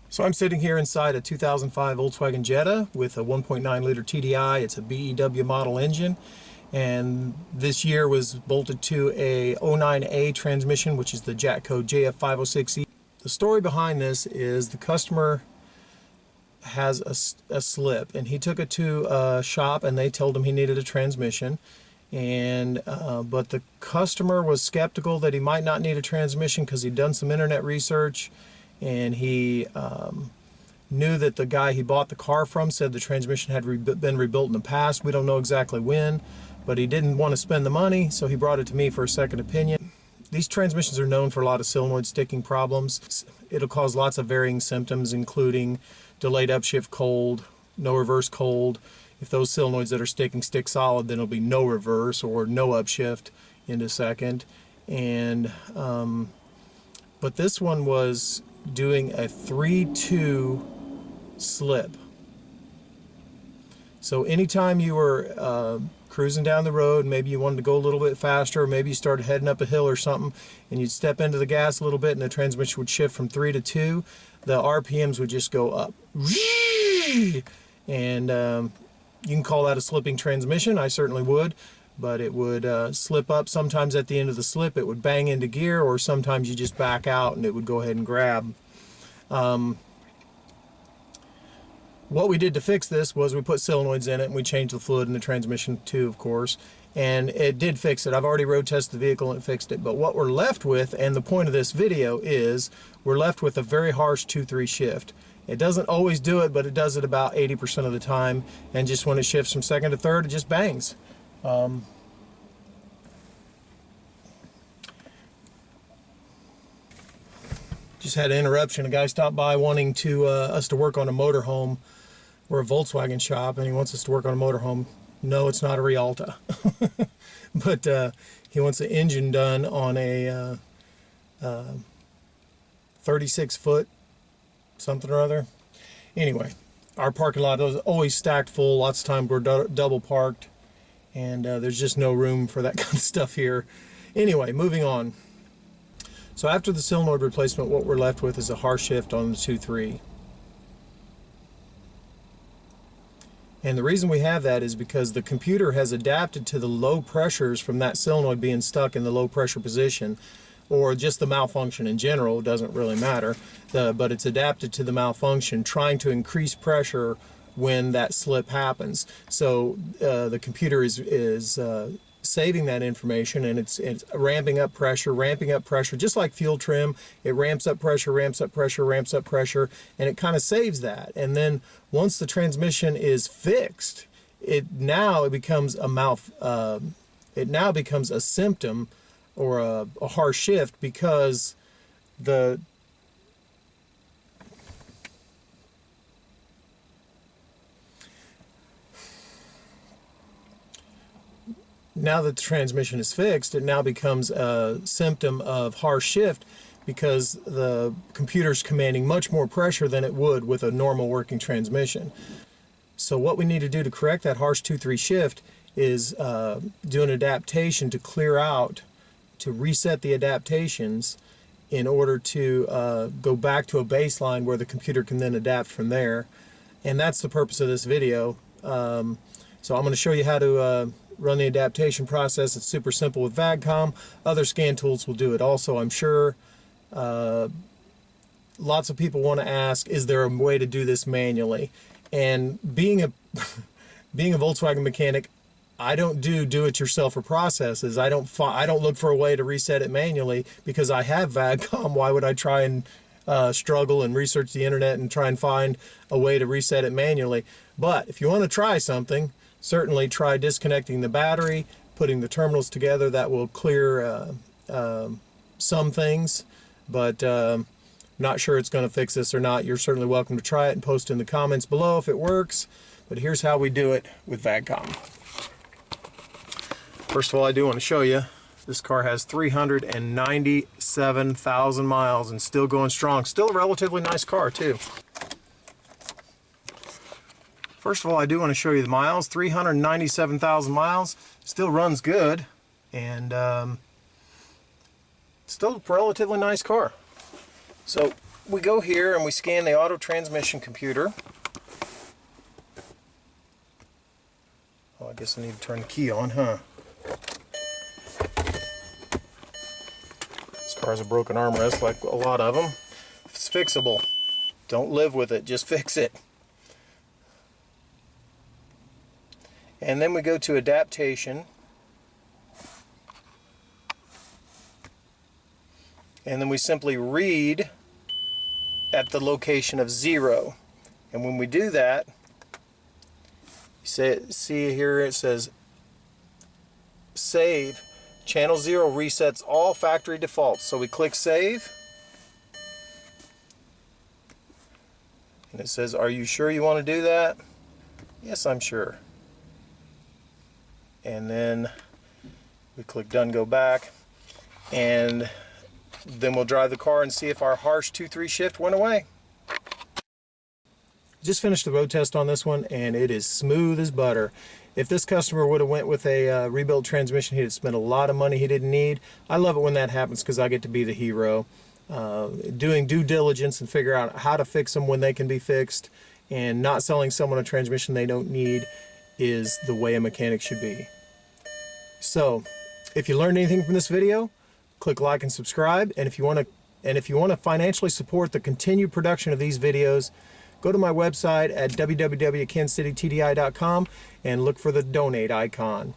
So I'm sitting here inside a 2005 Volkswagen Jetta with a 1.9 liter TDI. It's a BEW model engine, and this year was bolted to a 09A transmission, which is the Jatco JF506E. The story behind this is the customer has a slip, and he took it to a shop and they told him he needed a transmission, and but the customer was skeptical that he might not need a transmission because he'd done some internet research, and he knew that the guy he bought the car from said the transmission had been rebuilt in the past. We don't know exactly when, but he didn't want to spend the money, so he brought it to me for a second opinion. These transmissions are known for a lot of solenoid sticking problems. It'll cause lots of varying symptoms, including delayed upshift cold, no reverse cold. If those solenoids that are sticking stick solid, then it'll be no reverse or no upshift into second. And but this one was doing a 3-2 slip. So anytime you were cruising down the road, maybe you wanted to go a little bit faster, or maybe you started heading up a hill or something, and you'd step into the gas a little bit and the transmission would shift from 3 to 2, the RPMs would just go up. And you can call that a slipping transmission. I certainly would. But it would slip up. Sometimes at the end of the slip it would bang into gear, or sometimes you just back out and it would go ahead and grab. What we did to fix this was we put solenoids in it and we changed the fluid in the transmission too, of course, and it did fix it. I've already road tested the vehicle and it fixed it. But what we're left with, and the point of this video is, we're left with a very harsh 2-3 shift. It doesn't always do it, but it does it about 80% of the time, and just when it shifts from second to third, it just bangs. Just had an interruption. A guy stopped by wanting to us to work on a motorhome. We're a Volkswagen shop, and he wants us to work on a motorhome. No, it's not a Rialta. But he wants the engine done on a 36-foot something or other. Anyway, our parking lot is always stacked full. Lots of times we're double parked, and there's just no room for that kind of stuff here. Anyway, moving on. So after the solenoid replacement, what we're left with is a harsh shift on the 2-3. And the reason we have that is because the computer has adapted to the low pressures from that solenoid being stuck in the low pressure position, or just the malfunction in general. It doesn't really matter, but it's adapted to the malfunction, trying to increase pressure when that slip happens. So the computer is saving that information, and it's ramping up pressure, just like fuel trim. It ramps up pressure, ramps up pressure, ramps up pressure, and it kind of saves that. And then once the transmission is fixed, it now becomes a symptom or a harsh shift, because now that the transmission is fixed, it now becomes a symptom of harsh shift, because the computer's commanding much more pressure than it would with a normal working transmission. So what we need to do to correct that harsh 2-3 shift is do an adaptation to clear out, to reset the adaptations in order to go back to a baseline where the computer can then adapt from there. And that's the purpose of this video. So I'm going to show you how to run the adaptation process. It's super simple with VAGCOM. Other scan tools will do it also, I'm sure. Lots of people want to ask, is there a way to do this manually? And being a Volkswagen mechanic, I don't do it yourself processes. I don't look for a way to reset it manually, because I have VAGCOM. Why would I try and struggle and research the internet and try and find a way to reset it manually? But if you want to try something, certainly try disconnecting the battery, putting the terminals together. That will clear some things, but not sure it's going to fix this or not. You're certainly welcome to try it and post in the comments below if it works. But here's how we do it with VAGCOM. First of all, I do want to show you, this car has 397,000 miles and still going strong. Still a relatively nice car too. First of all, I do want to show you the miles. 397,000 miles. Still runs good, and still a relatively nice car. So we go here and we scan the auto transmission computer. Oh, I guess I need to turn the key on, huh? This car's a broken armrest like a lot of them. It's fixable. Don't live with it, just fix it. And then we go to adaptation. And then we simply read at the location of 0. And when we do that, see here it says save. Channel 0 resets all factory defaults. So we click save. And it says, are you sure you want to do that? Yes, I'm sure. And then we click done, go back. And then we'll drive the car and see if our harsh 2-3 shift went away. Just finished the road test on this one and it is smooth as butter. If this customer would have went with a rebuilt transmission, he'd have spent a lot of money he didn't need. I love it when that happens because I get to be the hero. Doing due diligence and figure out how to fix them when they can be fixed, and not selling someone a transmission they don't need is the way a mechanic should be. So, if you learned anything from this video, click like and subscribe. And if you want to financially support the continued production of these videos, go to my website at www.kansascitytdi.com and look for the donate icon.